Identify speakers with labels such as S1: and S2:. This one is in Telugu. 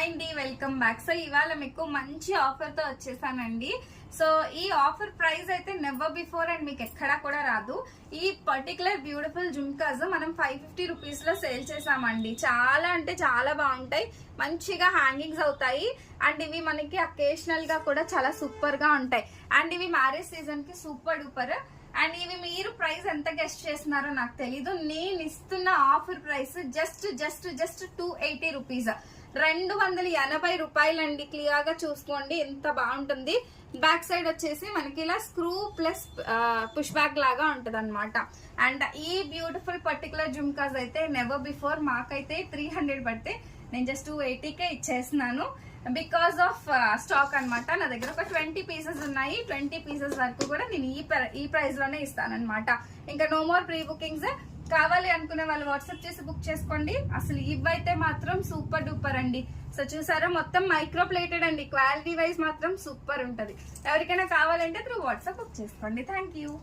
S1: హాయ్ అండి, వెల్కమ్ బ్యాక్. సో ఇవాళ మీకు మంచి ఆఫర్ తో వచ్చేసానండి. సో ఈ ఆఫర్ ప్రైస్ అయితే నెవర్ బిఫోర్ అండ్ మీకు ఎక్కడా కూడా రాదు. ఈ పర్టికులర్ బ్యూటిఫుల్ జుమ్కాస్ మనం 550 రూపీస్ లో సేల్ చేసామండి. చాలా అంటే చాలా బాగుంటాయి, మంచిగా హ్యాంగింగ్స్ అవుతాయి అండ్ ఇవి మనకి అకేషనల్ గా కూడా చాలా సూపర్ గా ఉంటాయి అండ్ ఇవి మ్యారేజ్ సీజన్ కి సూపర్ డూపర్. అండ్ ఇవి మీరు ప్రైస్ ఎంత గెస్ట్ చేస్తున్నారో నాకు తెలీదు. నేను ఇస్తున్న ఆఫర్ ప్రైస్ జస్ట్ 280 రూపీస్, 280 రూపాయలండి. క్లియర్ గా చూసుకోండి, ఎంత బాగుంటుంది. బ్యాక్ సైడ్ వచ్చేసి మనకి ఇలా స్క్రూ ప్లస్ పుష్ బ్యాక్ లాగా ఉంటది అనమాట. అండ్ ఈ బ్యూటిఫుల్ పర్టికులర్ జుమ్కాస్ అయితే నెవర్ బిఫోర్ మాకైతే 300 పడితే నేను జస్ట్ 280కే ఇచ్చేస్తున్నాను. బికాస్ ఆఫ్ స్టాక్ అనమాట. నా దగ్గర ఒక 20 పీసెస్ ఉన్నాయి. 20 పీసెస్ వరకు కూడా నేను ఈ ప్రైస్ లోనే ఇస్తాను అనమాట. ఇంకా నో మోర్ ప్రీ బుకింగ్స్. కావాలి అనుకునే వాళ్ళు వాట్సాప్ చేసి బుక్ చేసుకోండి. అసలు ఇవైతే మాత్రం సూపర్ డూపర్ అండి. సో చూసారా, మొత్తం మైక్రో ప్లేటెడ్ అండి. క్వాలిటీ వైజ్ మాత్రం సూపర్ ఉంటది. ఎవరికైనా కావాలంటే త్రూ వాట్సాప్ బుక్ చేసుకోండి. Thank you.